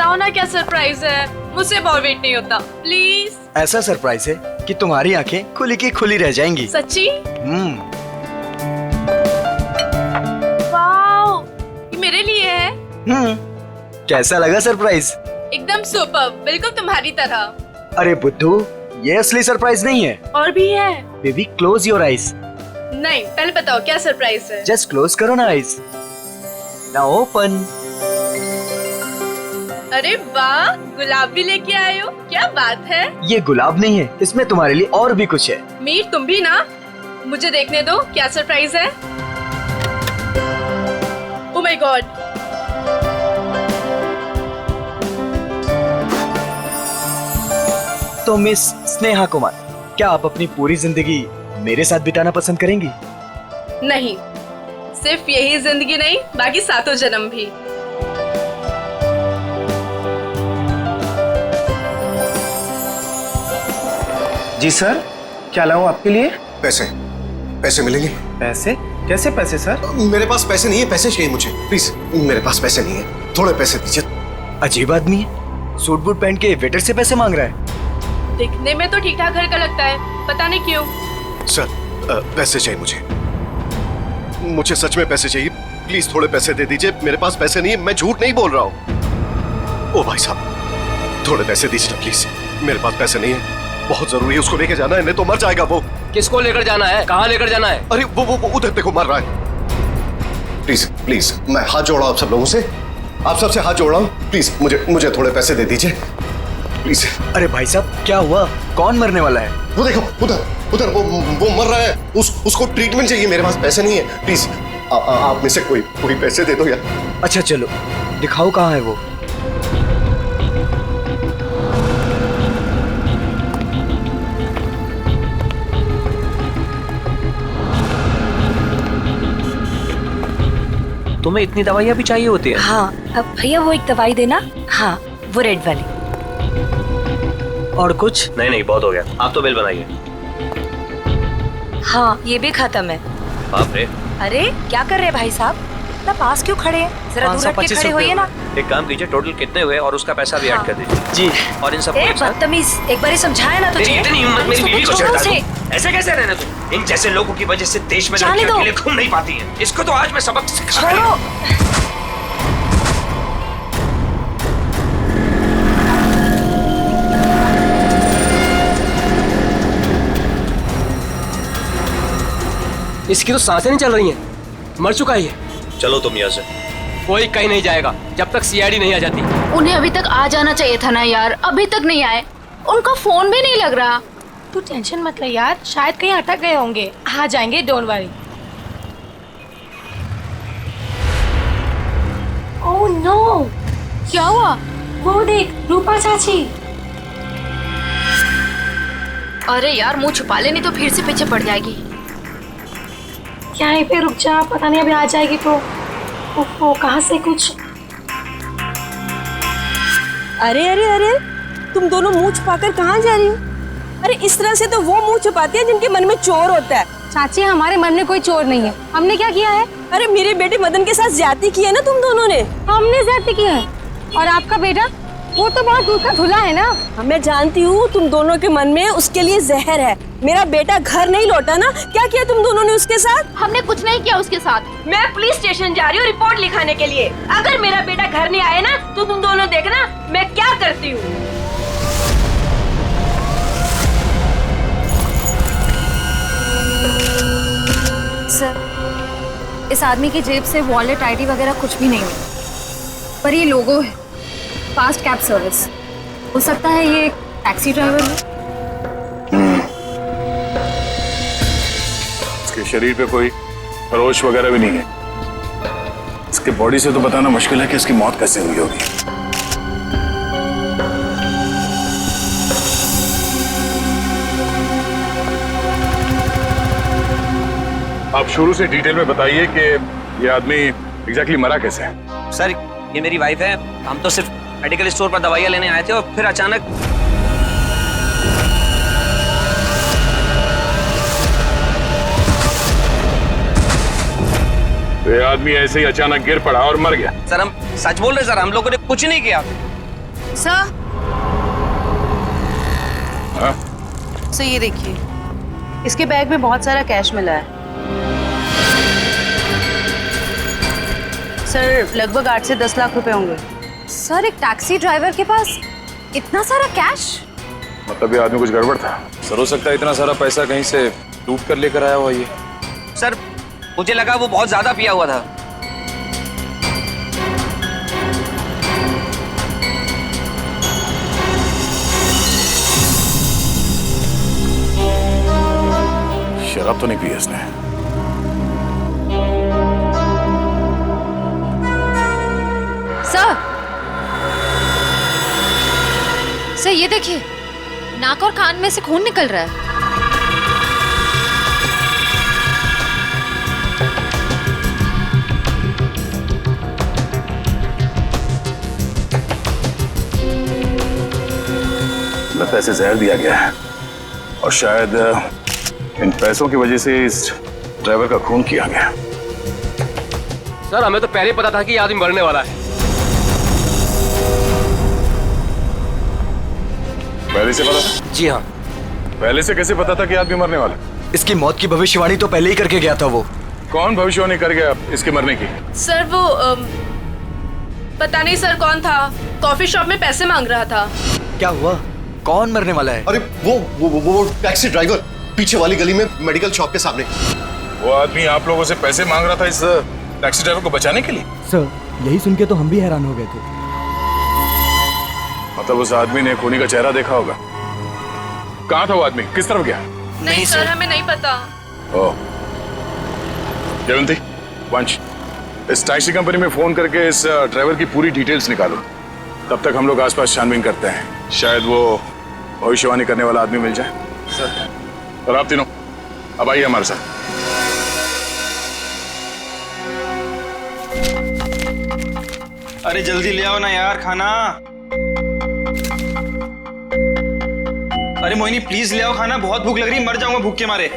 बताओ ना क्या सरप्राइज है, मुझसे और वेट नहीं होता, प्लीज। ऐसा सरप्राइज है कि तुम्हारी आंखें खुली की खुली रह जाएंगी। सच्ची? वाओ, ये मेरे लिए है। कैसा लगा सरप्राइज? एकदम सुपर, बिल्कुल तुम्हारी तरह। अरे बुद्धू, ये असली सरप्राइज नहीं है। और भी है? Baby close your eyes. नहीं, पहले बताओ क्या सरप्राइज है। जस्ट क्लोज करो ना आईज। Now open. अरे वाह, गुलाब भी लेके आए हो, क्या बात है। ये गुलाब नहीं है, इसमें तुम्हारे लिए और भी कुछ है। मीर तुम भी ना, मुझे देखने दो क्या सरप्राइज है। ओह माय गॉड, तो मिस स्नेहा कुमार, क्या आप अपनी पूरी जिंदगी मेरे साथ बिताना पसंद करेंगी? नहीं, सिर्फ यही जिंदगी नहीं, बाकी 7 जन्म भी। जी सर, क्या लाऊं आपके लिए? पैसे पैसे मिलेंगे? पैसे? कैसे पैसे सर? मेरे पास पैसे नहीं है, पैसे चाहिए मुझे प्लीज। मेरे पास पैसे नहीं है, थोड़े पैसे दीजिए। अजीब आदमी है, सूट बूट पहन के वेटर से पैसे मांग रहा है। दिखने में तो ठीक ठाक घर का लगता है, पता नहीं क्यों। सर पैसे चाहिए मुझे सच में पैसे चाहिए, प्लीज थोड़े पैसे दे दीजिए। मेरे पास पैसे नहीं है, मैं झूठ नहीं बोल रहा हूँ। ओ भाई साहब, थोड़े पैसे दीजिए ना प्लीज, मेरे पास पैसे नहीं है, बहुत जरूरी है, उसको लेके जाना है, नहीं तो मर जाएगा वो। किसको लेकर जाना है? कहाँ लेकर जाना है? अरे वो उधर देखो, मर रहा है। प्लीज प्लीज, मैं हाथ जोड़ रहा हूँ आप सब लोगों से, आप सबसे हाथ जोड़ रहा हूँ, प्लीज मुझे थोड़े पैसे दे दीजिए प्लीज। अरे भाई साहब, क्या हुआ? कौन मरने वाला है? वो देखो उधर वो मर रहा है, उसको ट्रीटमेंट चाहिए, मेरे पास पैसे नहीं है, प्लीज आप में से कोई पैसे दे दो यार। अच्छा चलो दिखाओ कहाँ है वो। तुम्हें इतनी दवाइयाँ भी चाहिए होती है? हाँ, अब भैया वो एक दवाई देना। हाँ, वो रेड वाली। और कुछ? नहीं, बहुत हो गया, आप तो बिल बनाइए। हाँ, ये भी खत्म है। बाप रे। अरे क्या कर रहे हैं भाई साहब, इतना पास क्यों खड़े हैं? जरा दूर हट के खड़े होइए ना। एक काम कीजिए, टोटल कितने हुए और उसका पैसा भी ऐड कर दीजिए। जी। और इन सब बदतमीज, एक बार ही समझाया ना तुझे। इतनी हिम्मत मेरी बीवी को छोड़ो चढ़ा उसे। दो। ऐसे कैसे रहने दो? इन जैसे लोगों की वजह से देश में जाने लड़कियां दो। अकेले घूम नहीं पाती हैं। इसको तो आज मैं सबक सिखा। छोड़ो। इसकी तो सांसें नहीं चल रही हैं, मर चुका है ये। चलो तुम यहाँ से। कोई कहीं नहीं जाएगा जब तक सीआईडी नहीं आ जाती। उन्हें अभी तक आ जाना चाहिए था ना यार, अभी तक नहीं आए, उनका फोन भी नहीं लग रहा। तू टेंशन मत ले यार, शायद कहीं अटक गए होंगे, आ जाएंगे, डोंट वरी। ओह नो, क्या हुआ? वो देख, रूपा चाची। अरे यार, मुंह छुपा ले, नहीं तो फिर से पीछे पड़ जाएगी। यहीं पे रुक जा, पता नहीं अभी आ जाएगी तो। ओहो, कहाँ से कुछ। अरे अरे अरे, तुम दोनों मुंह छुपाकर कहाँ जा रही हो? अरे इस तरह से तो वो मुंह छुपाती है जिनके मन में चोर होता है। चाची, हमारे मन में कोई चोर नहीं है, हमने क्या किया है? अरे मेरे बेटे मदन के साथ ज्यादती की है ना तुम दोनों ने। हमने ज्यादती की है, और आपका बेटा वो तो बहुत दूर का धुला है ना। मैं जानती हूँ तुम दोनों के मन में उसके लिए जहर है। मेरा बेटा घर नहीं लौटा ना, क्या किया तुम दोनों ने उसके साथ? हमने कुछ नहीं किया उसके साथ। मैं पुलिस स्टेशन जा रही हूँ रिपोर्ट लिखाने के लिए। अगर मेरा बेटा घर नहीं आया ना तो तुम दोनों देखना मैं क्या करती हूँ। सर, इस आदमी की जेब से वॉलेट, आईडी वगैरह कुछ भी नहीं मिला, पर ये लोगो है, फास्ट कैब सर्विस। हो सकता है ये एक टैक्सी ड्राइवर हो। इसके शरीर पे कोई खरोच वगैरह भी नहीं है। इसके बॉडी से तो बताना मुश्किल है कि इसकी मौत कैसे हुई होगी। आप शुरू से डिटेल में बताइए कि ये आदमी एग्जैक्टली मरा कैसे है। सर, ये मेरी वाइफ है, हम तो सिर्फ मेडिकल स्टोर पर दवाइयाँ लेने आए थे और फिर अचानक तो ये आदमी ऐसे ही अचानक गिर पड़ा और मर गया। सर, हम सच बोल रहे सर, हम लोगों ने कुछ नहीं किया। सर हाँ? सर ये देखिए, इसके बैग में बहुत सारा कैश मिला है सर, लगभग 8 से 10 लाख रुपए होंगे। सर एक टैक्सी ड्राइवर के पास इतना सारा कैश? मतलब ये आदमी कुछ गड़बड़ था। सर हो सकता है इतना सारा पैसा कहीं से लूट कर लेकर आया हुआ ये। सर मुझे लगा वो बहुत ज्यादा पिया हुआ था। शराब तो नहीं पी इसने। सर ये देखिए, नाक और कान में से खून निकल रहा है। लगता है इसे जहर दिया गया है और शायद इन पैसों की वजह से इस ड्राइवर का खून किया गया। सर हमें तो पहले ही पता था कि ये आदमी मरने वाला है। पहले से पता था? जी हाँ। पहले से कैसे पता था कि आदमी मरने वाला? इसकी मौत की भविष्यवाणी तो पहले ही करके गया था वो। कौन भविष्यवाणी कर गया इसके मरने की? सर वो पता नहीं सर कौन था, कॉफी शॉप में पैसे मांग रहा था। क्या हुआ? कौन मरने वाला है? अरे वो टैक्सी ड्राइवर पीछे वाली गली में मेडिकल शॉप के सामने। वो आदमी आप लोगों से पैसे मांग रहा था इस टैक्सी ड्राइवर को बचाने के लिए? सर यही सुन के तो हम भी हैरान हो गए थे। मतलब उस आदमी ने खूनी का चेहरा देखा होगा। कहाँ था वो आदमी? किस तरफ गया? नहीं सर हमें नहीं पता। ओह जयवंती, वंश, इस टैक्सी कंपनी में फोन करके इस ड्राइवर की पूरी डिटेल्स निकालो। तब तक हम लोग आसपास छानबीन करते हैं, शायद वो भविष्यवाणी करने वाला आदमी मिल जाए। सर। और आप तीनों अब आइए हमारे साथ। अरे जल्दी ले आओ ना यार खाना। अरे मोहिनी प्लीज ले आओ खाना, बहुत भूख लग रही है, मर जाऊंगा भूख के मारे।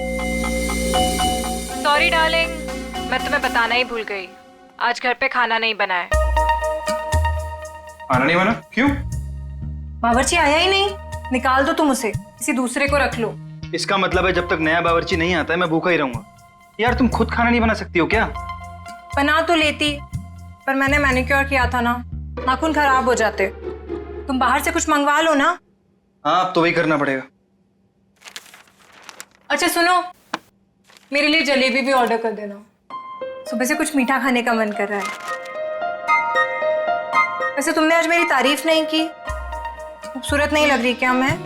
सॉरी डार्लिंग, मैं तुम्हें बताना ही भूल गई, आज घर पे खाना नहीं बना है। खाना नहीं बना? क्यों? बावर्ची आया ही नहीं। निकाल दो तुम उसे, किसी दूसरे को रख लो। इसका मतलब है जब तक नया बावर्ची नहीं आता है मैं भूखा ही रहूंगा। यार तुम खुद खाना नहीं बना सकती हो क्या? बना तो लेती, पर मैंने मैनिक्योर किया था ना, नाखून खराब हो जाते। तुम बाहर से कुछ मंगवा लो ना। हाँ अब तो वही करना पड़ेगा। अच्छा सुनो, मेरे लिए जलेबी भी ऑर्डर कर देना, सुबह से कुछ मीठा खाने का मन कर रहा है। वैसे तुमने आज मेरी तारीफ नहीं की, खूबसूरत नहीं लग रही क्या मैं?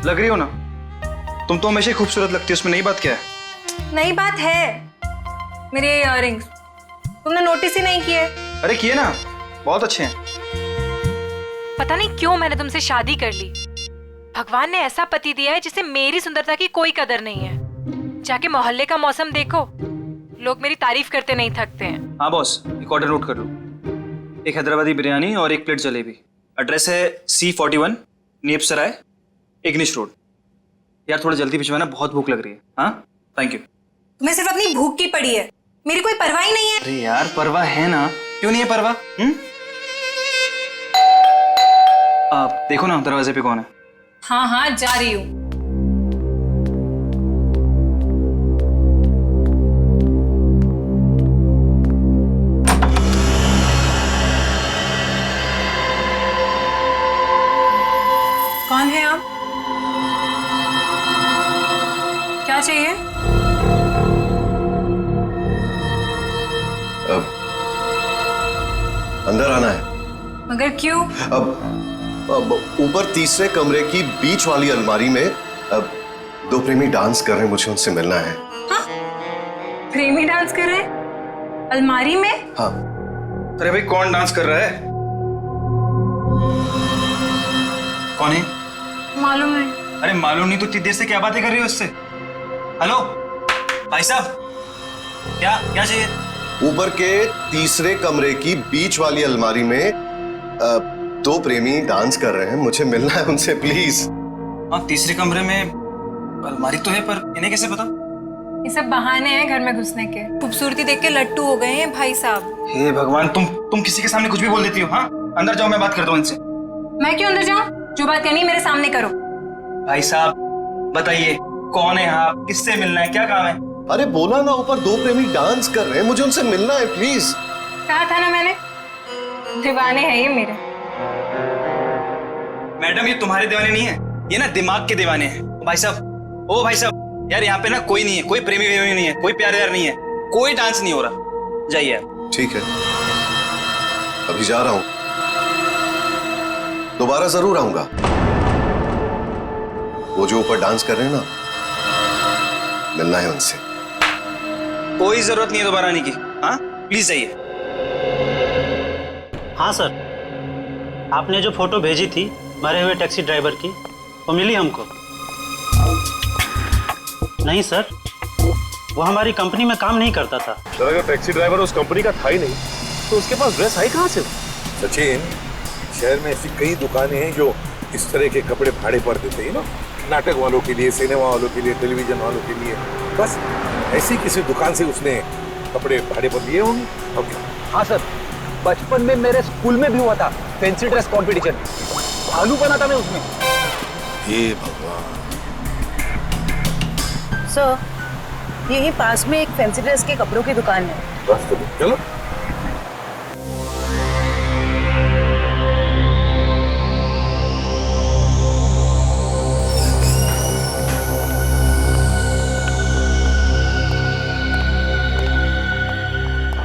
लग रही हो ना, तुम तो हमेशा ही खूबसूरत लगती हो, उसमें नई बात क्या है? नई बात है, मेरे इयररिंग्स तुमने नोटिस ही नहीं किए। अरे किए ना, बहुत अच्छे हैं। पता नहीं क्यों मैंने तुमसे शादी कर ली। भगवान ने ऐसा पति दिया है जिसे मेरी सुंदरता की कोई कदर नहीं है। जाके मोहल्ले का मौसम देखो, लोग मेरी तारीफ करते नहीं थकते हैं। हाँ बॉस, एक ऑर्डर नोट कर लो, एक हैदराबादी बिरयानी और एक प्लेट जलेबी। एड्रेस है C41 नीप सराय, इग्निश रोड। यार थोड़ा जल्दी भिजवाना, बहुत भूख लग रही है। हाँ थैंक यू। तुम्हें सिर्फ अपनी भूख की पड़ी है, मेरी कोई परवाह ही नहीं है। अरे यार परवाह है ना, क्यों नहीं है परवाह? आप देखो ना दरवाजे पे कौन है। हाँ हाँ जा रही हूँ। कौन है आप? क्या चाहिए? अब अंदर आना है। मगर क्यों? अब ऊपर तीसरे कमरे की बीच वाली अलमारी में अब दो प्रेमी डांस कर रहे हैं, मुझे उनसे मिलना है। हाँ? प्रेमी डांस कर रहे हैं अलमारी में? हाँ। अरे भाई कौन डांस कर रहा है? कौन है? मालूम नहीं। अरे मालूम नहीं तो इतनी देर से क्या बातें कर रही हो उससे? हेलो भाई साहब, क्या क्या चाहिए? ऊपर के तीसरे कमरे की बीच वाली अलमारी में दो प्रेमी डांस कर रहे हैं, मुझे मिलना है उनसे प्लीज। हाँ तीसरे कमरे में अलमारी तो है, पर इन्हें कैसे पता? ये सब बहाने हैं घर में घुसने के। खूबसूरती देख के लट्टू हो गए हैं भाई साहब। हे भगवान, तुम किसी के सामने कुछ भी बोल देती हो। हाँ अंदर जाओ, मैं बात करता हूँ इनसे। मैं क्यों अंदर जाऊं? जो बात करनी है मेरे सामने करो। भाई साहब बताइए, कौन है आप, किससे मिलना है, क्या काम है? अरे बोला ना, ऊपर दो प्रेमी डांस कर रहे हैं, मुझे उनसे मिलना है प्लीज। कहा था ना मैंने, दीवाने हैं ये मेरे। मैडम ये तुम्हारे दीवाने नहीं है, ये ना दिमाग के दीवाने हैं। भाई साहब, ओ भाई साहब, यार यहाँ पे ना कोई नहीं है, कोई प्रेमी वेमी नहीं है, कोई प्यार व्यार नहीं है, कोई डांस नहीं हो रहा, जाइए आप। ठीक है, अभी जा रहा हूं, दोबारा जरूर आऊंगा। वो जो ऊपर डांस कर रहे हैं ना, मिलना है उनसे। कोई जरूरत नहीं है दोबारा आने की, हाँ प्लीज जाइए। हाँ सर, आपने जो फोटो भेजी थी मरे हुए टैक्सी ड्राइवर की, वो मिली हमको। नहीं सर, वो हमारी कंपनी में काम नहीं करता था। सर अगर टैक्सी ड्राइवर उस कंपनी का था ही नहीं तो उसके पास ड्रेस आई कहाँ से? सचिन, शहर में ऐसी कई दुकानें हैं जो इस तरह के कपड़े भाड़े पर देते हैं ना, नाटक वालों के लिए, सिनेमा वालों के लिए, टेलीविजन वालों के लिए। बस ऐसी किसी दुकान से उसने कपड़े भाड़े पर लिए होंगे। और क्या? हाँ सर, बचपन में मेरे स्कूल में भी हुआ था फैंसी ड्रेस कंपटीशन, भालू बना था मैं उसमें। हे भगवान। सर, यही पास में एक फैंसी ड्रेस के कपड़ों की दुकान है। बस चलो।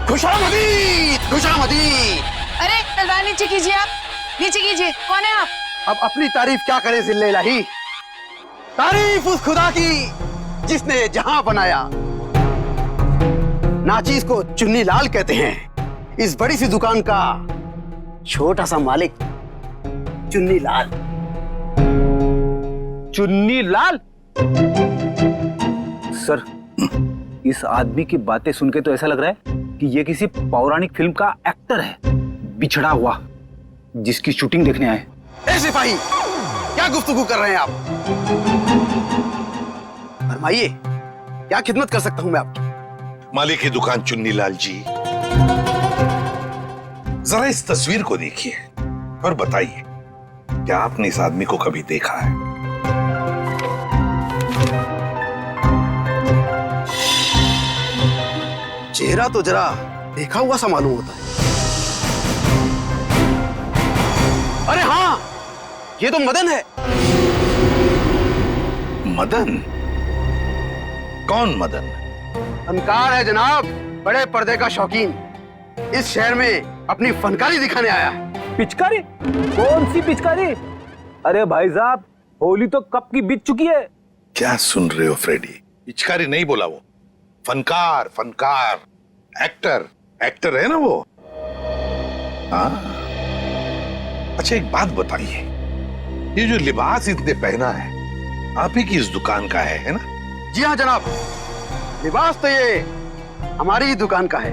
खुशामदी, खुशामदी। अरे तलवार नीचे कीजिए, आप नीचे कीजिए। कौन है आप? अब अपनी तारीफ क्या करें जिल्ले इलाही, तारीफ उस खुदा की जिसने जहां बनाया। नाचीज को चुन्नी लाल कहते हैं, इस बड़ी सी दुकान का छोटा सा मालिक चुन्नी लाल। चुन्नी लाल? सर, इस आदमी की बातें सुन के तो ऐसा लग रहा है कि ये किसी पौराणिक फिल्म का एक्टर है, बिछड़ा हुआ, जिसकी शूटिंग देखने आए। ए सिपाही, क्या गुफ्तगू कर रहे हैं आप? फरमाइए, क्या खिदमत कर सकता हूं मैं आपकी? मालिक की दुकान चुन्नी लाल जी, जरा इस तस्वीर को देखिए और बताइए, क्या आपने इस आदमी को कभी देखा है? चेहरा तो जरा देखा हुआ सा मालूम होता है। अरे हाँ, ये तो मदन है। मदन? कौन मदन? फनकार है जनाब, बड़े पर्दे का शौकीन। इस शहर में अपनी फनकारी दिखाने आया है। पिचकारी? कौन सी पिचकारी? अरे भाई साहब, होली तो कब की बीत चुकी है। क्या सुन रहे हो फ्रेडी? पिचकारी नहीं बोला वो, फनकार, फनकार, एक्टर, एक्टर है ना वो। हाँ, अच्छा एक बात बताइए, ये जो लिबास इसने पहना है आप ही की इस दुकान का है ना? जी हाँ जनाब, लिबास तो ये हमारी ही दुकान का है,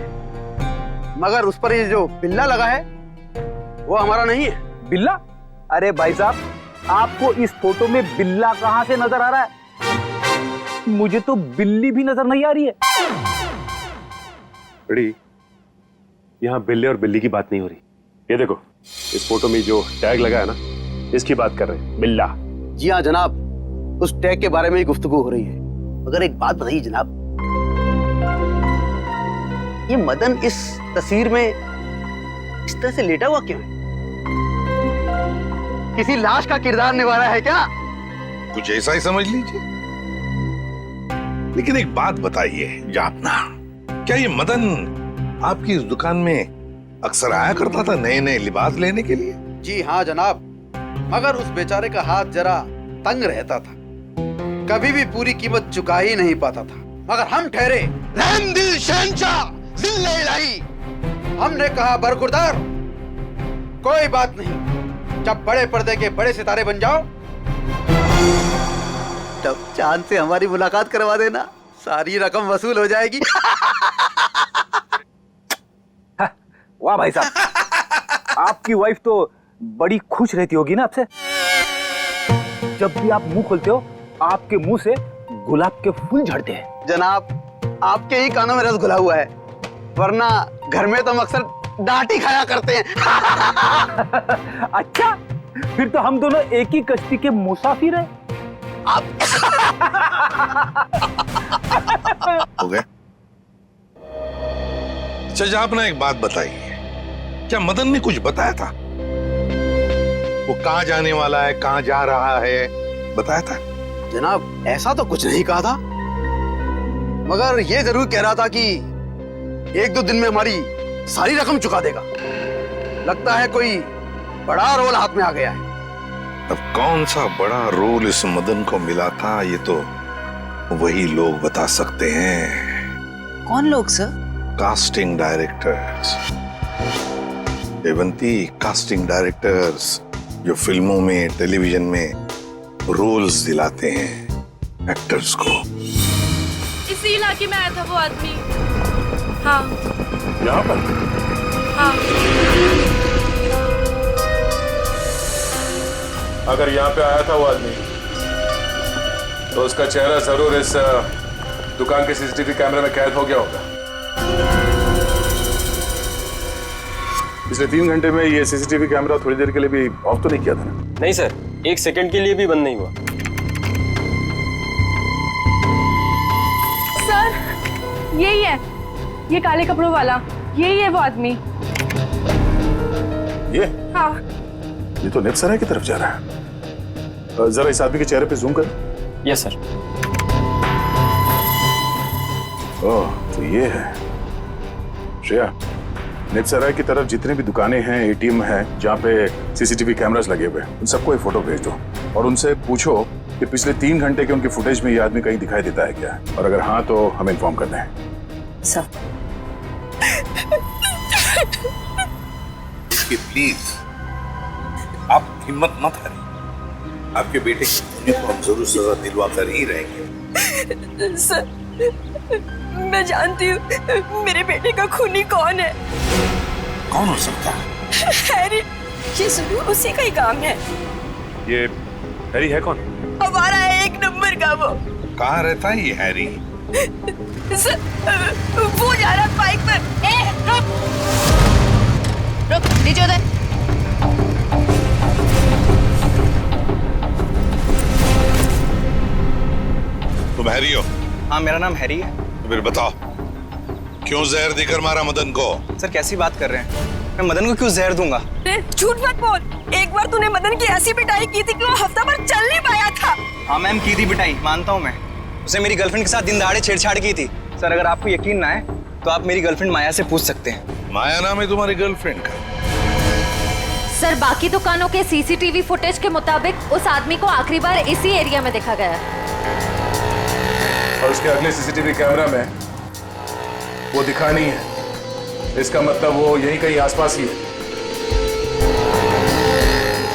मगर उस पर ये जो बिल्ला लगा है वो हमारा नहीं है। बिल्ला? अरे भाई साहब, आपको इस फोटो में बिल्ला कहां से नजर आ रहा है? मुझे तो बिल्ली भी नजर नहीं आ रही है। बड़ी, यहाँ बिल्ले और बिल्ली की बात नहीं हो रही। ये देखो, इस फोटो में जो टैग लगा है ना, इसकी बात कर रहे हैं, बिल्ला। जी हाँ जनाब, उस टैग के बारे में ही गुफ्तगू हो रही है। मगर एक बात बताइए जनाब, ये मदन इस तस्वीर में इस तरह से लेटा हुआ क्यों है? किसी लाश का किरदार निभा रहा है क्या? कुछ ऐसा ही समझ लीजिए। लेकिन एक बात बताइए जापना, क्या ये मदन आपकी इस दुकान में अक्सर आया करता था नए नए लिबास लेने के लिए? जी हाँ जनाब, मगर उस बेचारे का हाथ जरा तंग रहता था, कभी भी पूरी कीमत चुका ही नहीं पाता था। मगर हम ठहरे रहम दिल शहंशाह जिल्ले इलाही, हमने कहा बरखुरदार, कोई बात नहीं, जब बड़े पर्दे के बड़े सितारे बन जाओ तब चांद से हमारी मुलाकात करवा देना, सारी रकम वसूल हो जाएगी। वाह भाई साहब, आपकी वाइफ तो बड़ी खुश रहती होगी ना आपसे। जब भी आप मुंह खोलते हो आपके मुंह से गुलाब के फूल झड़ते हैं। जनाब, आपके ही कानों में रस घुला हुआ है, वरना घर में तो हम अक्सर डांट ही खाया करते हैं। अच्छा, फिर तो हम दोनों एक ही कश्ती के मुसाफिर हैं। हो गए? अच्छा, आपने एक बात बताई, क्या मदन ने कुछ बताया था? वो कहाँ जाने वाला है, कहाँ जा रहा है, बताया था? जनाब ऐसा तो कुछ नहीं कहा था, मगर ये जरूर कह रहा था कि 1-2 दिन में हमारी सारी रकम चुका देगा। लगता है कोई बड़ा रोल हाथ में आ गया है। अब कौन सा बड़ा रोल इस मदन को मिला था, ये तो वही लोग बता सकते हैं। कौन लोग sir? Casting directors Devanti, casting directors जो फिल्मों में, टेलीविजन में रोल्स दिलाते हैं एक्टर्स को। इसी इलाके में आया था वो आदमी। हाँ। यहाँ पर? हाँ। अगर यहाँ पे आया था वो आदमी, तो उसका चेहरा जरूर इस दुकान के सीसीटीवी कैमरे में कैद हो गया होगा। पिछले 3 घंटे में ये सीसीटीवी कैमरा थोड़ी देर के लिए भी ऑफ तो नहीं किया था ना? नहीं सर, 1 सेकंड के लिए भी बंद नहीं हुआ। सर यही है, ये काले कपड़ों वाला, यही है वो आदमी। ये? हाँ। ये तो नेपसराय की तरफ जा रहा है। जरा इस आदमी के चेहरे पे जूम कर। Yes sir. ओह, तो ये है श्रेया। नेपसराय की तरफ जितने भी दुकानें हैं, एटीएम हैं, जहाँ पे सीसीटीवी कैमरास लगे हुए हैं, उन सबको एक फोटो भेज दो और उनसे पूछो कि पिछले 3 घंटे के उनके फुटेज में ये आदमी कहीं दिखाई देता है क्या, और अगर हाँ तो हमें इन्फॉर्म कर दें। सर प्लीज आप हिम्मत मत हारिए, आपके बेटे की तो हम जरूर सजा दिलवा कर ही रहेंगे। सर मैं जानती हूँ मेरे बेटे का खूनी कौन है। कौन हो सकता है? हैरी, ये जरूर उसी का ही काम है। ये हैरी है कौन? हमारा है 1 नंबर का वो। कहाँ रहता है ये हैरी? सर वो जा रहा बाइक पर। रुक, नीचे उतर। तुम हैरी हो? हाँ, मेरा नाम हैरी है। तो फिर बताओ, क्यों जहर देकर मारा मदन को? सर कैसी बात कर रहे हैं? मैं मदन को क्यों जहर दूंगा? झूठ मत बोल। एक बार तूने मदन की ऐसी पिटाई की थी कि वो हफ्ता भर चल नहीं पाया था। हाँ मैम, की थी पिटाई, मानता हूँ मैं। उसने मेरी गर्लफ्रेंड के साथ दिन दहाड़े छेड़छाड़ की थी। सर अगर आपको यकीन ना है तो आप मेरी गर्लफ्रेंड माया से पूछ सकते हैं। माया नाम है तुम्हारी गर्लफ्रेंड का? सर बाकी दुकानों के सीसीटीवी फुटेज के मुताबिक उस आदमी को आखिरी बार इसी एरिया में देखा गया है। और उसके अगले सीसीटीवी कैमरा में वो दिखा नहीं है। इसका मतलब वो यहीं कहीं आसपास ही है।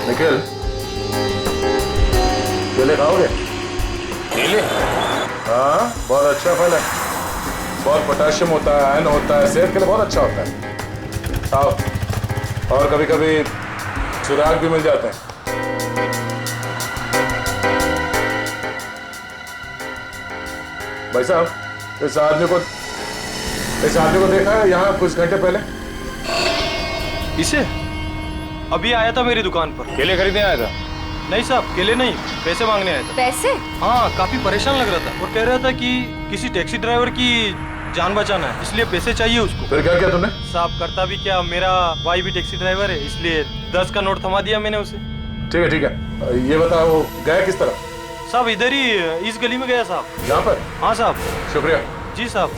निखिल, केले खाओगे? केले? हाँ, बहुत अच्छा फल है, बहुत पोटेशियम होता है, आयरन होता है, सेहत के लिए बहुत अच्छा होता है। खाओ। और कभी कभी चिराग भी मिल जाते हैं। भाई साहब, इस आदमी को देखा है यहाँ कुछ घंटे पहले? इसे? अभी आया था मेरी दुकान पर। केले खरीदने आया था? नहीं साहब, केले नहीं, पैसे मांगने आया था। पैसे? हाँ, काफी परेशान लग रहा था और कह रहा था कि किसी टैक्सी ड्राइवर की जान बचाना है, इसलिए पैसे चाहिए उसको। फिर क्या किया तुमने? साहब करता भी क्या, मेरा भाई भी टैक्सी ड्राइवर है, इसलिए 10 का नोट थमा दिया मैंने उसे। ठीक है। ये बताओ वो गया किस तरफ? साहब इधर ही इस गली में गया साहब। यहाँ पर? हाँ साहब। शुक्रिया। जी साहब।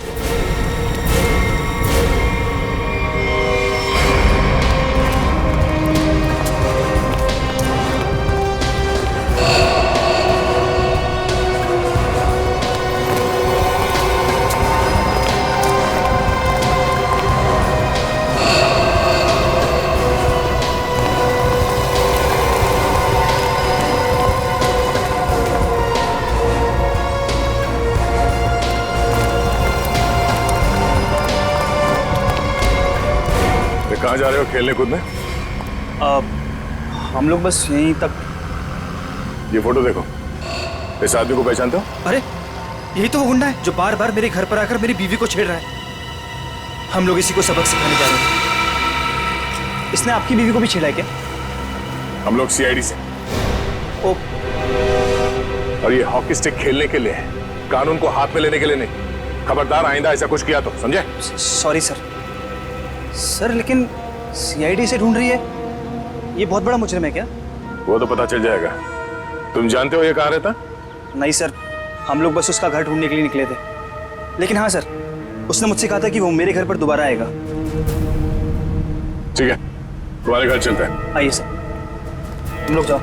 कहाँ जा रहे हो खेलने कूदने? हम लोग बस यहीं तक। ये फोटो देखो, इस आदमी को पहचानते हो? अरे यही तो वो गुंडा है जो बार बार मेरे घर पर आकर मेरी बीवी को छेड़ रहा है। हम लोग इसी को सबक सिखाने जा रहे हैं। इसने आपकी बीवी को भी छेड़ा है क्या? हम लोग सीआईडी से। और ये हॉकी स्टिक खेलने के लिए है, कानून को हाथ में लेने के लिए नहीं। खबरदार आइंदा ऐसा कुछ किया तो, समझे? Sorry sir. सर लेकिन सीआईडी से ढूंढ रही है, ये बहुत बड़ा मुजरिम है क्या? वो तो पता चल जाएगा। तुम जानते हो ये कहाँ रहता? नहीं सर, हम लोग बस उसका घर ढूंढने के लिए निकले थे। लेकिन हाँ सर, उसने मुझसे कहा था कि वो मेरे घर पर दोबारा आएगा। ठीक है, तुम्हारे घर चलते हैं। आइए सर, तुम लोग जाओ।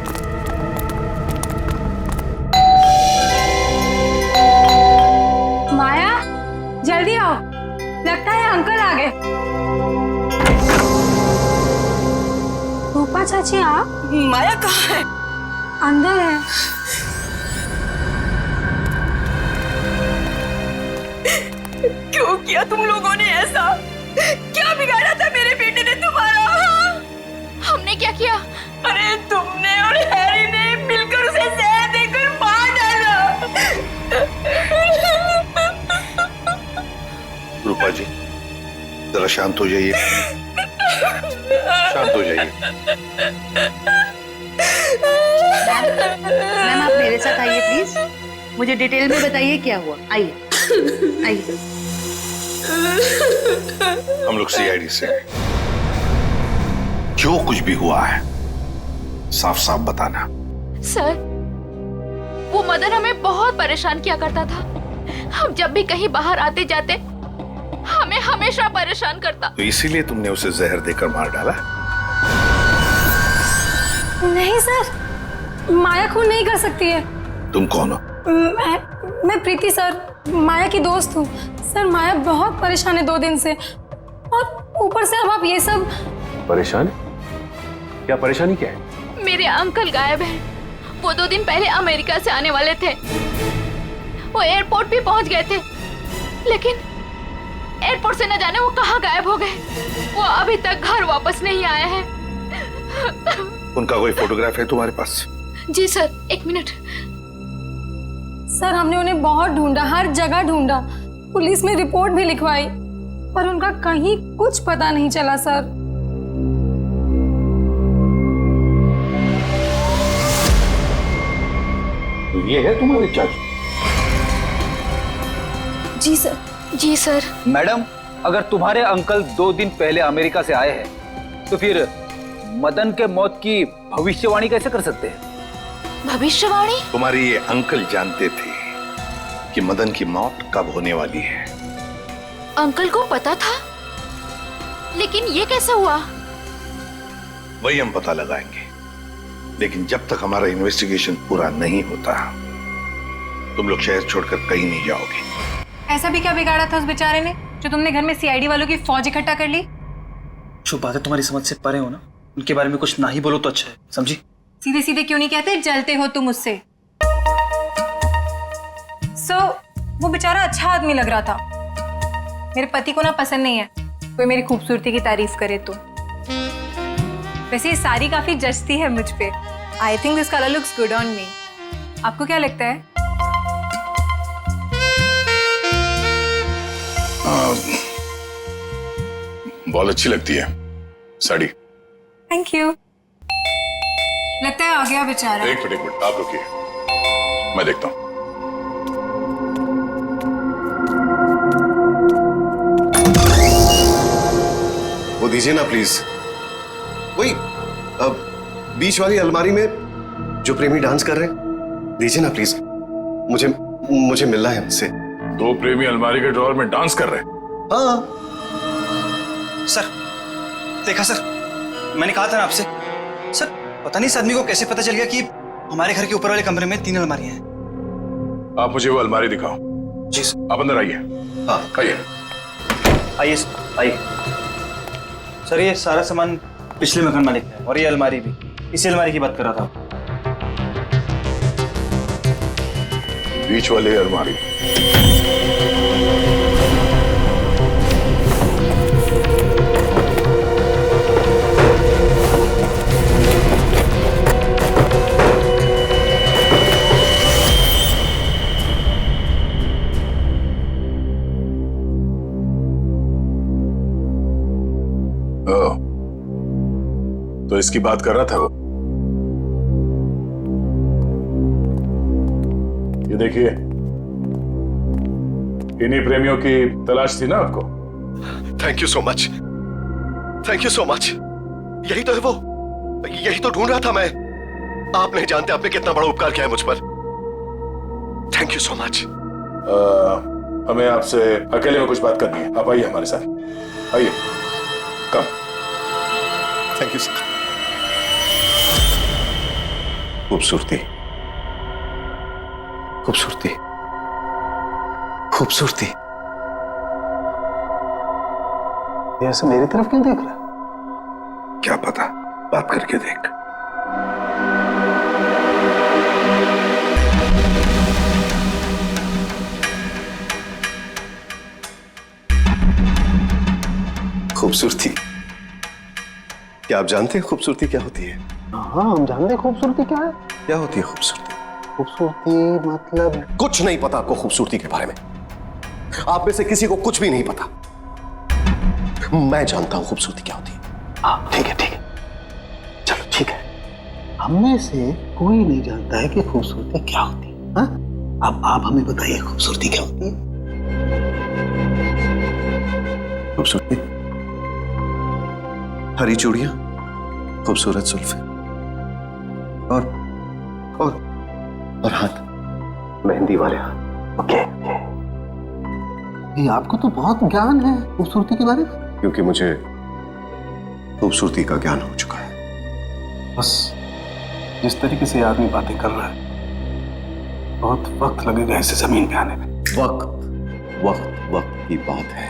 माया, जल्दी आओ, लगता है अंकल आ गए। रूपा चाची आप? माया कहाँ है? अंदर है। क्यों किया तुम लोगों ने ऐसा? क्या बिगाड़ा था मेरे बेटे ने तुम्हारा? हमने क्या किया? अरे तुमने और हैरी ने मिलकर उसे जहर देकर मार डाला। रूपा जी, जरा शांत हो जाइए, शांत हो जाइए। मैम आप मेरे साथ आइए प्लीज, मुझे डिटेल में बताइए क्या हुआ। आइए आइए। हम लोग सीआईडी से, जो कुछ भी हुआ है साफ साफ बताना। सर, वो मदन हमें बहुत परेशान किया करता था। हम जब भी कहीं बाहर आते जाते हमें हमेशा परेशान करता। तो इसीलिए तुमने उसे जहर देकर मार डाला? नहीं सर, माया खून नहीं कर सकती है। तुम कौन हो? मैं प्रीति सर, माया की दोस्त हूँ। सर माया बहुत परेशान है 2 दिन से, और ऊपर से अब आप ये सब। परेशान? क्या परेशानी क्या है? मेरे अंकल गायब हैं। वो 2 दिन पहले अमेरिका से आने वाले थे। वो एयरपोर्ट भी पहुंच गए थे, लेकिन एयरपोर्ट से न जाने वो कहाँ गायब हो गए। वो अभी तक घर वापस नहीं आए हैं। उनका कोई फोटोग्राफ है तुम्हारे पास? जी सर, 1 मिनट। सर हमने उन्हें बहुत ढूंढा, हर जगह ढूंढा, पुलिस में रिपोर्ट भी लिखवाई, पर उनका कहीं कुछ पता नहीं चला सर। तो ये है तुम्हारे चाचू? जी सर। जी सर। मैडम, अगर तुम्हारे अंकल 2 दिन पहले अमेरिका से आए हैं, तो फिर मदन के मौत की भविष्यवाणी कैसे कर सकते हैं? भविष्यवाणी? तुम्हारे ये अंकल जानते थे कि मदन की मौत कब होने वाली है। अंकल को पता था, लेकिन ये कैसे हुआ? वही हम पता लगाएंगे, लेकिन जब तक हमारा इन्वेस्टिगेशन पूरा नहीं होता तुम लोग शहर छोड़कर कहीं नहीं जाओगे। ऐसा भी क्या बिगाड़ा था उस बेचारे ने जो तुमने घर में सीआईडी वालों की फौज इकट्ठा कर ली? जो बातें तुम्हारी समझ से परे हो ना, उनके बारे में कुछ ना ही बोलो तो अच्छा है, समझी? सीधे सीधे क्यों नहीं कहते जलते हो तुम उससे? वो बेचारा अच्छा आदमी लग रहा था। मेरे पति को ना पसंद नहीं है कोई मेरी खूबसूरती की तारीफ करे तो। वैसे ये साड़ी काफी जचती है मुझ पे। I think this colour looks good on me. आपको क्या लगता है? बहुत अच्छी लगती है साड़ी। Thank you. लगता है आ गया बेचारा। एक मिनट आप रुकिए, मैं देखता हूँ। वो दीजिए ना प्लीज, वही बीच वाली अलमारी में जो प्रेमी डांस कर रहे हैं, दीजिए ना प्लीज, मुझे मिलना है उनसे। 2 प्रेमी अलमारी के ड्रॉअर में डांस कर रहे हैं? हाँ सर, देखा सर, मैंने कहा था ना आपसे। सर पता नहीं इस आदमी को कैसे पता चल गया कि हमारे घर के ऊपर वाले कमरे में 3 अलमारियां हैं। आप मुझे वो अलमारी दिखाओ। जी सर। आप अंदर आइए। हाँ आइए। आइए सर, आइए। सर ये सारा सामान पिछले मकान मालिक का है, और ये अलमारी भी इसी अलमारी की बात कर रहा था। बीच वाले अलमारी। तो इसकी बात कर रहा था वो। ये देखिए, इन्हीं प्रेमियों की तलाश थी ना आपको? Thank you so much, thank you so much. यही तो है वो, यही तो ढूंढ रहा था मैं। आप नहीं जानते आपने कितना बड़ा उपकार किया है मुझ पर। Thank you so much. हमें आपसे अकेले में कुछ बात करनी है, आप आइए हमारे साथ, आइए। कम। Thank you sir. खूबसूरती, खूबसूरती, खूबसूरती। ये ऐसे मेरी तरफ क्यों देख रहा? क्या पता, बात करके देख। खूबसूरती, क्या आप जानते हैं खूबसूरती क्या होती है? हाँ, हम जानते हैं खूबसूरती क्या है। क्या होती है खूबसूरती? खूबसूरती मतलब कुछ नहीं पता आपको खूबसूरती के बारे में। आप में से किसी को कुछ भी नहीं पता। मैं जानता हूं खूबसूरती क्या होती है। हाँ ठीक है, ठीक है, चलो ठीक है। हम में से कोई नहीं जानता है कि खूबसूरती क्या होती है। हाँ? अब आप हमें बताइए खूबसूरती क्या होती है। खूबसूरती हरी चूड़ियां, खूबसूरत जुल्फे और हाथ, मेहंदी वाले हाथ। ओके, ये आपको तो बहुत ज्ञान है खूबसूरती के बारे में। क्योंकि मुझे खूबसूरती का ज्ञान हो चुका है। बस जिस तरीके से आदमी बातें कर रहा है, बहुत वक्त लगेगा इसे जमीन पे आने में। वक्त वक्त वक्त की बात है।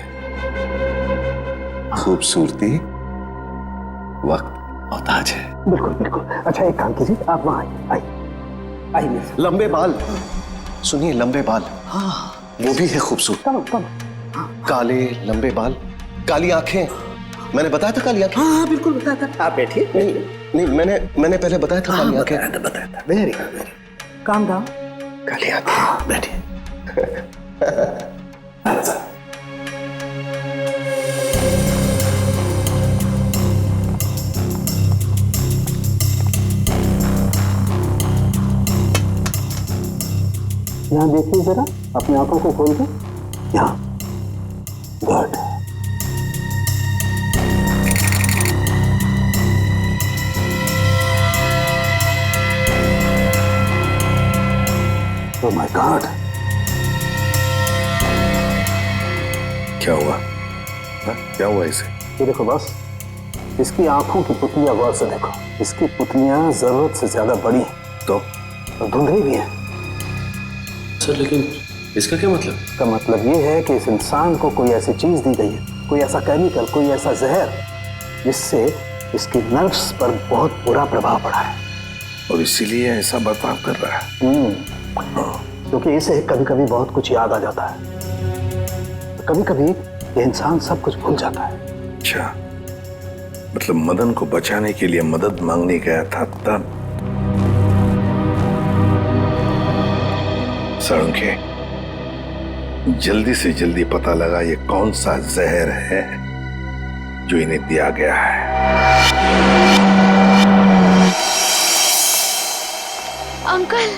खूबसूरती वक्त मोहताज है। बिल्कुल बिल्कुल। अच्छा एक काम कीजिए, आप वहां आइए। लंबे बाल, सुनिए, लंबे बाल। हाँ, वो भी है खूबसूरत। काले लंबे बाल, काली आंखें। मैंने बताया था काली आंखें। हाँ बिल्कुल बताया था। आप बैठिए। नहीं, मैंने पहले बताया था काली आंखें। बताया था। Very good, very calm down. काली आंखें। बैठिए। यहाँ देखिए जरा, अपनी आंखों को खोल के। यहाँ, गुड। ओह माय गॉड, क्या हुआ? क्या हुआ इसे? ये देखो बस, इसकी आंखों की पुतलियां गौर से देखो। इसकी पुतलियां जरूरत से ज्यादा बड़ी हैं तो धुंधली भी हैं। सर लेकिन इसका क्या मतलब? इसका मतलब ये है कि इस इंसान को कोई ऐसी चीज दी गई है, कोई ऐसा केमिकल, कोई ऐसा जहर, जिससे इसकी नर्व्स पर बहुत बुरा प्रभाव पड़ा है और इसीलिए ऐसा बर्ताव कर रहा है। क्योंकि इसे कभी कभी बहुत कुछ याद आ जाता है, कभी कभी ये इंसान सब कुछ भूल जाता है। अच्छा, मतलब मदन को बचाने के लिए मदद मांगने गया था तब। सड़के, जल्दी से जल्दी पता लगा ये कौन सा जहर है जो इन्हें दिया गया है। अंकल,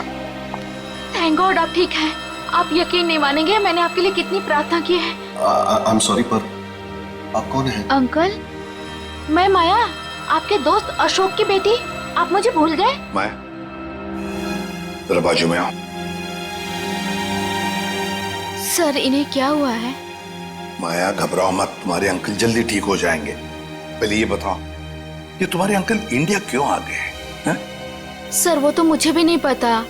थैंक गॉड आप ठीक हैं। आप यकीन नहीं मानेंगे मैंने आपके लिए कितनी प्रार्थना की है। आई एम सॉरी, पर आप कौन हैं? अंकल, मैं माया, आपके दोस्त अशोक की बेटी। आप मुझे भूल गए? माया, जरा बाजू में आओ। सर, इन्हें क्या हुआ है? माया घबराओ मत, तुम्हारे अंकल जल्दी ठीक हो जाएंगे। पहले ये बताओ, ये तुम्हारे अंकल इंडिया क्यों आ गए? सर, वो तो मुझे भी नहीं पता,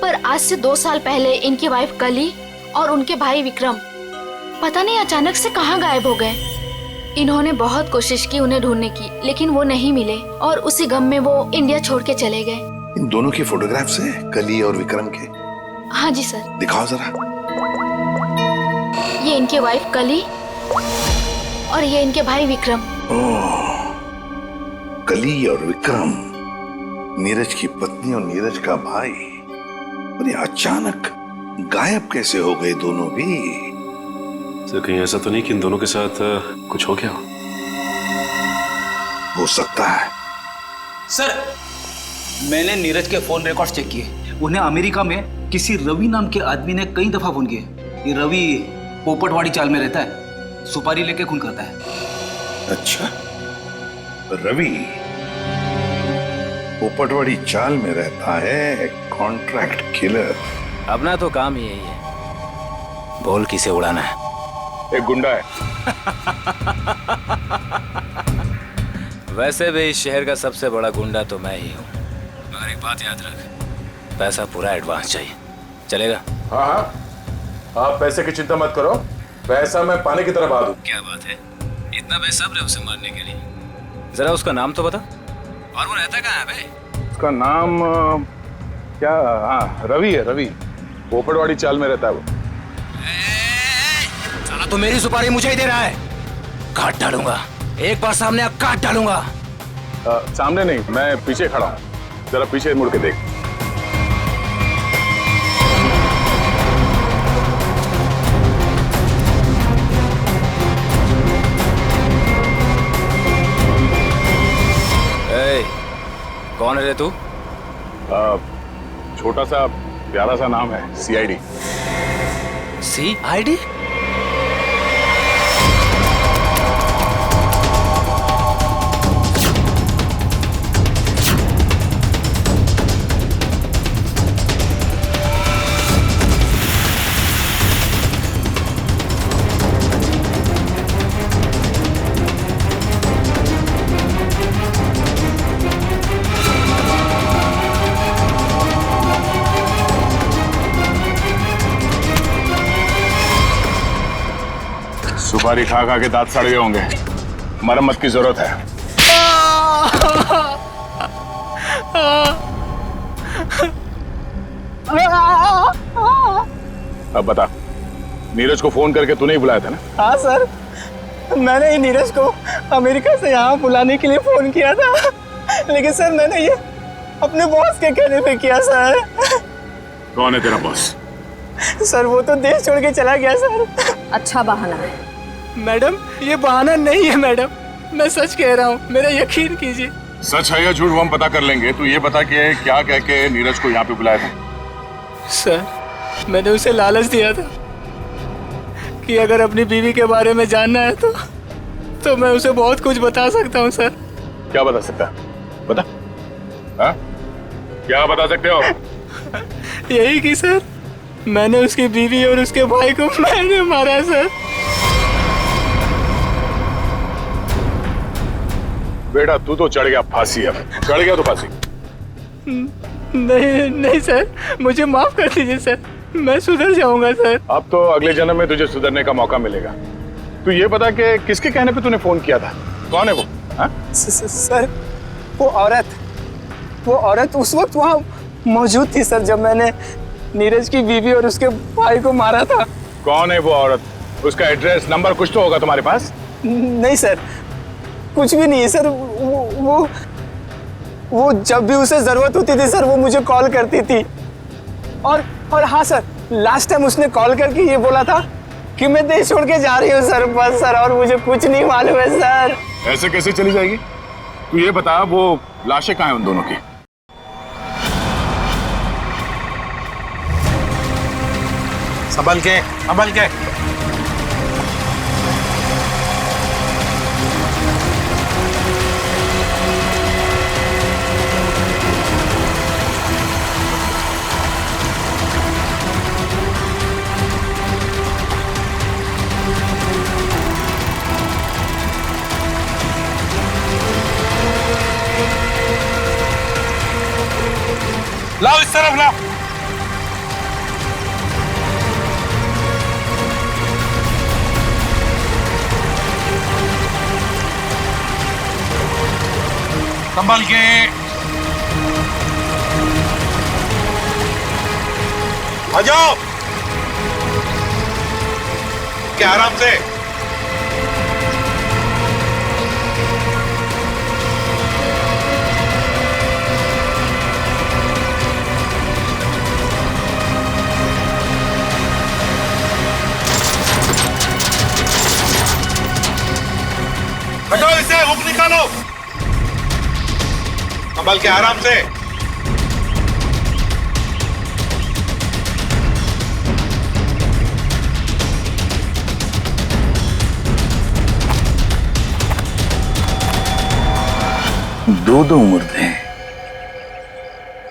पर आज से 2 साल पहले इनकी वाइफ कली और उनके भाई विक्रम पता नहीं अचानक से कहाँ गायब हो गए। इन्होंने बहुत कोशिश की उन्हें ढूंढने की, लेकिन वो नहीं मिले और उसी गम में वो इंडिया छोड़ के चले गए। इन दोनों की फोटोग्राफ्स हैं, कली और विक्रम के? हाँ जी सर। दिखाओ जरा। ये इनके वाइफ कली और ये इनके भाई विक्रम। ओह, कली और विक्रम, नीरज की पत्नी और नीरज का भाई। और ये अचानक गायब कैसे हो गए दोनों भी? सर, कहीं ऐसा तो नहीं कि इन दोनों के साथ कुछ हो गया हो सकता है। सर, मैंने नीरज के फोन रिकॉर्ड चेक किए उन्हें अमेरिका में किसी रवि नाम के आदमी ने कई दफा फोन किया। ये रवि पोपटवाड़ी चाल में रहता है, सुपारी लेके खून करता है। अच्छा, रवि पोपटवाड़ी चाल में रहता है, कॉन्ट्रैक्ट किलर। अपना तो काम ही यही है, बोल किसे उड़ाना है। एक गुंडा है। वैसे भी इस शहर का सबसे बड़ा गुंडा तो मैं ही हूँ। मगर एक बात याद रख, पैसा पूरा एडवांस चाहिए, चलेगा? हाँ हाँ, आप पैसे की चिंता मत करो, पैसा मैं पानी की तरह बहा दूं। क्या बात है, इतना बेसब्र है उसे मारने के लिए? जरा उसका नाम तो बता, और वो रहता कहाँ है बे? उसका नाम क्या? हाँ, रवि है, रवि। पोपटवाड़ी चाल में रहता है वो। साला तो मेरी सुपारी मुझे ही दे रहा है, काट डालूंगा, एक बार सामने आ काट डालूंगा। सामने नहीं, मैं पीछे खड़ा हूँ, जरा पीछे मुड़ के देख। कौन है रे तू? छोटा सा प्यारा सा नाम है, CID। CID? सुपारी खा खा के दांत सड़ गए होंगे, मरम्मत की जरूरत है। अब बता, नीरज को फोन करके तूने ही बुलाया था ना? हाँ सर, मैंने ही नीरज को अमेरिका से यहाँ बुलाने के लिए फोन किया था, लेकिन सर मैंने ये अपने बॉस के कहने पे किया सर। कौन है तेरा बॉस? सर वो तो देश छोड़ के चला गया सर। अच्छा बहाना है। मैडम ये बहाना नहीं है मैडम, मैं सच कह रहा हूँ, मेरा यकीन कीजिए। सच है या झूठ वो हम पता कर लेंगे, तू ये बता के क्या कह के नीरज को यहाँ पे बुलाया था? सर मैंने उसे लालच दिया था कि अगर अपनी बीवी के बारे में जानना है तो मैं उसे बहुत कुछ बता सकता हूँ सर। क्या बता सकता है? बता। हाँ? क्या बता सकते हो? यही कि सर मैंने उसकी बीवी और उसके भाई को मैंने मारा है सर। बेटा तू तो चढ़ गया फांसी, अब चढ़ गया तो फांसी। नहीं नहीं सर, मुझे माफ कर दीजिए सर, मैं सुधर जाऊंगा सर। अब तो अगले जन्म में तुझे सुधरने का मौका मिलेगा। तू ये बता कि किसके कहने पे तूने फोन किया था? कौन है वो? सर वो औरत उस वक्त वहाँ मौजूद थी सर, जब मैंने नीरज की बीवी और उसके भाई को मारा था। कौन है वो औरत? उसका एड्रेस नंबर कुछ तो होगा तुम्हारे पास? नहीं सर, कुछ भी नहीं है सर। वो जब भी उसे जरूरत होती थी सर वो मुझे कॉल करती थी, और हाँ सर, लास्ट टाइम उसने कॉल करके ये बोला था कि मैं देश छोड़ के जा रही हूँ सर, बस सर, और मुझे कुछ नहीं मालूम है सर। ऐसे कैसे चली जाएगी? तू ये बता वो लाशें कहाँ हैं उन दोनों की? संभल के। लाओ इस तरफ लाओ। संभल के। आ जाओ। क्या आराम से। हटाओ इसे, हुक निकालो। संभल के आराम से। दो मुर्दे हैं।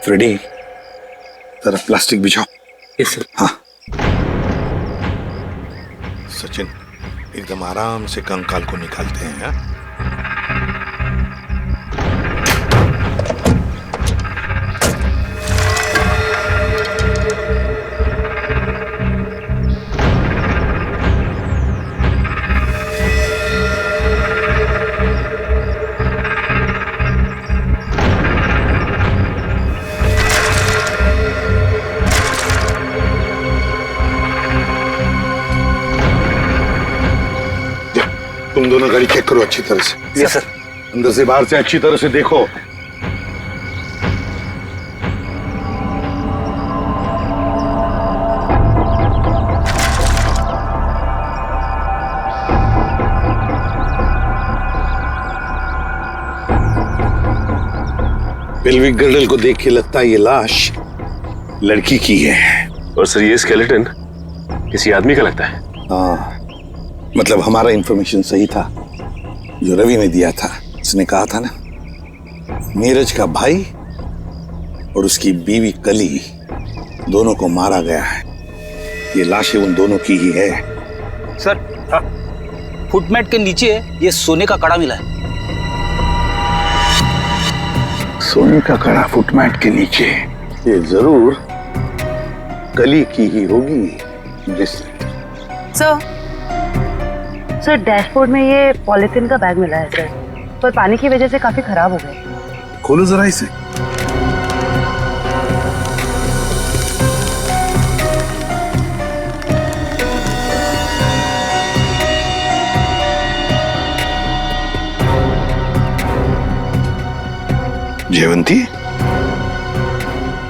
फ्रेडी, जरा प्लास्टिक बिछाओ। Yes sir. हाँ सचिन, एकदम आराम से कंकाल को निकालते हैं। हाँ? तुम दोनों गाड़ी चेक करो अच्छी तरह से। Yes sir. अंदर से बाहर से अच्छी तरह से देखो। पेल्विक गर्डल को देख के लगता है ये लाश लड़की की है। और सर ये स्केलेटन किसी आदमी का लगता है। हाँ, मतलब हमारा इंफॉर्मेशन सही था जो रवि ने दिया था। उसने कहा था ना, नीरज का भाई और उसकी बीवी कली दोनों को मारा गया है। ये लाशें उन दोनों की ही है। सर, फुटमैट के नीचे ये सोने का कड़ा मिला है। सोने का कड़ा फुटमैट के नीचे? ये जरूर कली की ही होगी। सर डैशबोर्ड में ये पॉलिथीन का बैग मिला है सर, पर पानी की वजह से काफी खराब हो गए। खोलो जरा इसे। जयवंती,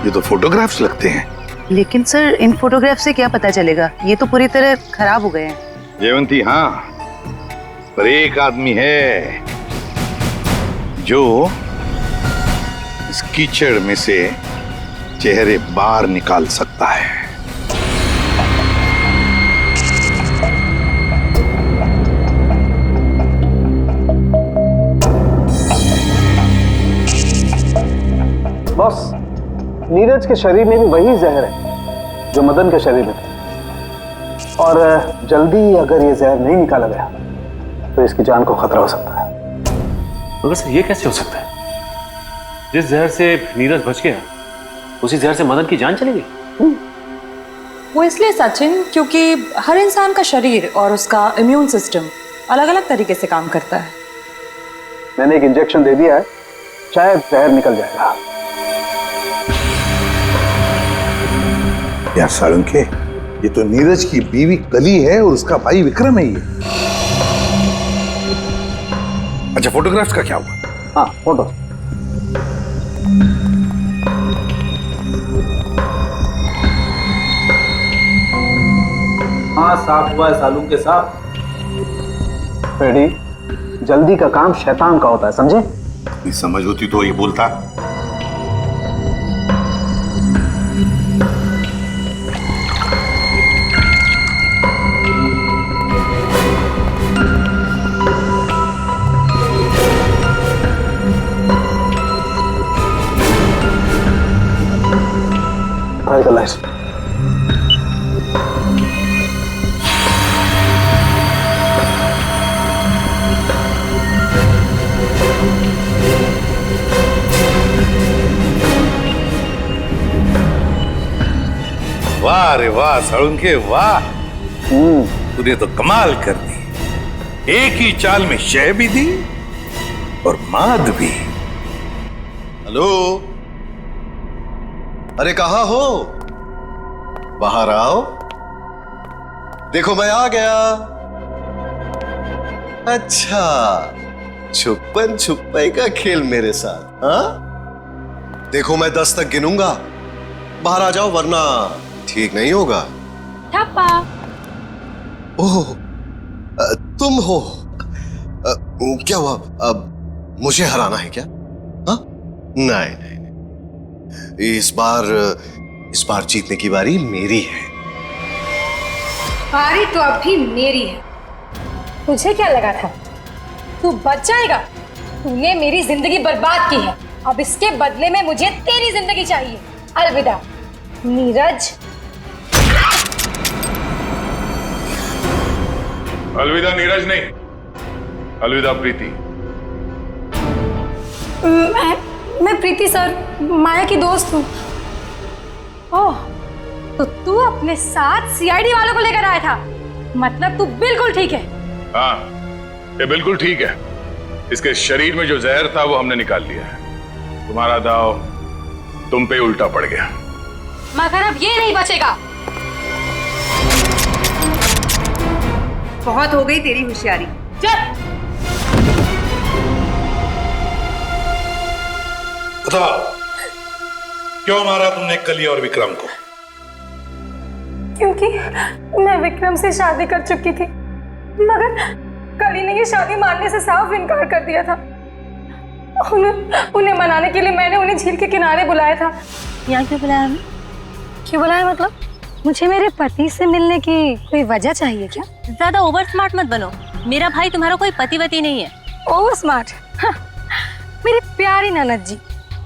ये तो फोटोग्राफ्स लगते हैं। लेकिन सर इन फोटोग्राफ से क्या पता चलेगा, ये तो पूरी तरह खराब हो गए हैं। जयवंती, हाँ, पर एक आदमी है जो इस कीचड़ में से चेहरे बाहर निकाल सकता है। बॉस, नीरज के शरीर में भी वही जहर है जो मदन के शरीर में था, और जल्दी अगर ये जहर नहीं निकाला गया तो इसकी जान को खतरा हो सकता है। मगर सर ये कैसे हो सकता है? जिस जहर से नीरज बच गया उसी जहर से मदन की जान चली गई। वो इसलिए सचिन, क्योंकि हर इंसान का शरीर और उसका इम्यून सिस्टम अलग अलग तरीके से काम करता है। मैंने एक इंजेक्शन दे दिया है, शायद जहर निकल जाएगा। यार साळुंखे, ये तो नीरज की बीवी कली है और उसका भाई विक्रम है ये। अच्छा, फोटोग्राफ्स का क्या हुआ? हाँ, फोटो। हाँ, साफ हुआ है सालूंखे साहब। फ्रेडी, जल्दी का काम शैतान का होता है, समझे? समझ होती तो ये बोलता। वाह रे वाह साळुंखे, वाह, तूने तो कमाल कर दी। एक ही चाल में शय भी दी और माद भी। हेलो, अरे कहाँ हो? बाहर आओ, देखो मैं आ गया। अच्छा, छुपन छुपाई का खेल मेरे साथ? हाँ, देखो मैं 10 तक गिनूंगा, बाहर आ जाओ वरना ठीक नहीं होगा। ठप्पा। ओह, तुम हो? क्या हुआ? अब मुझे हराना है क्या? हाँ? नहीं नहीं नहीं, इस बार जीतने की बारी मेरी है। बारी तो अब भी मेरी है। तुझे क्या लगा था तू बच जाएगा? तूने मेरी जिंदगी बर्बाद की है, अब इसके बदले में मुझे तेरी जिंदगी चाहिए। अलविदा नीरज। अलविदा नीरज नहीं, अलविदा प्रीति। मैं प्रीति सर, माया की दोस्त हूँ। ओह, तो तू अपने साथ सीआईडी वालों को लेकर आया था? मतलब तू बिल्कुल ठीक है। हाँ, ये बिल्कुल ठीक है। इसके शरीर में जो जहर था वो हमने निकाल लिया है। तुम्हारा दाव तुम पे उल्टा पड़ गया। मगर अब ये नहीं बचेगा। बहुत हो गई तेरी होशियारी। चुप। बताओ, क्यों मारा तुमने कली और विक्रम को? क्योंकि मैं विक्रम से शादी कर चुकी थी, मगर कली ने ये शादी मानने से साफ इनकार कर दिया था। उन्हें मनाने के लिए मैंने उन्हें झील के किनारे बुलाया था। यहाँ क्यों बुलाया हमें? क्यों बुलाया मतलब? मुझे मेरे पति से मिलने की कोई वजह चाहिए क्या? ज्यादा ओवर स्मार्ट मत बनो। मेरा भाई तुम्हारा कोई पतिवती नहीं है। Over smart? हाँ, मेरी प्यारी ननद जी,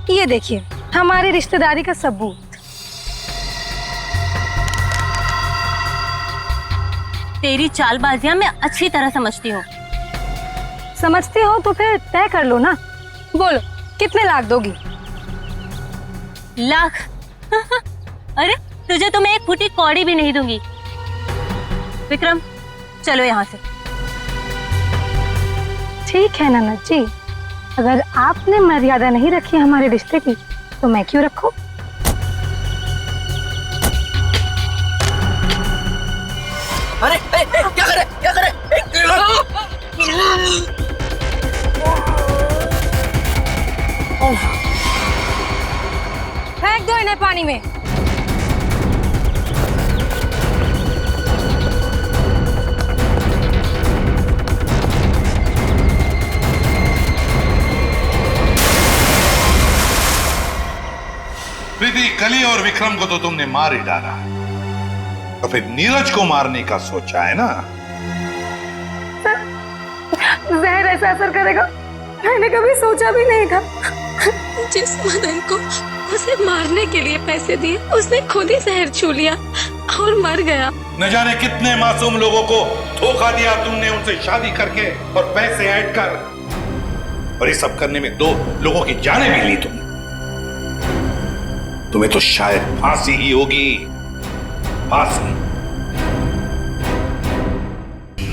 ये देखिए हमारी रिश्तेदारी का सबूत। तेरी चालबाजियां मैं अच्छी तरह समझती हूँ। समझती हो तो फिर तय कर लो ना। बोलो कितने लाख दोगी? लाख? अरे तुझे तो मैं एक फूटी कौड़ी भी नहीं दूंगी। विक्रम चलो यहाँ से। ठीक है ननद जी, अगर आपने मर्यादा नहीं रखी हमारे रिश्ते की तो मैं क्यों रखूं? अरे क्या करे क्या करे? फेंक दो इन्हें पानी में। प्रीति, कली और विक्रम को तो तुमने मार ही डाला, तो फिर नीरज को मारने का सोचा है ना? जहर ऐसा असर करेगा मैंने कभी सोचा भी नहीं था। जिस मदन को उसे मारने के लिए पैसे दिए उसने खुद ही जहर छू लिया और मर गया। न जाने कितने मासूम लोगों को धोखा दिया तुमने उनसे शादी करके और पैसे ऐड कर, और ये सब करने में 2 लोगों की जानें भी ली तुमने। तुम्हें तो शायद फांसी ही होगी, फांसी।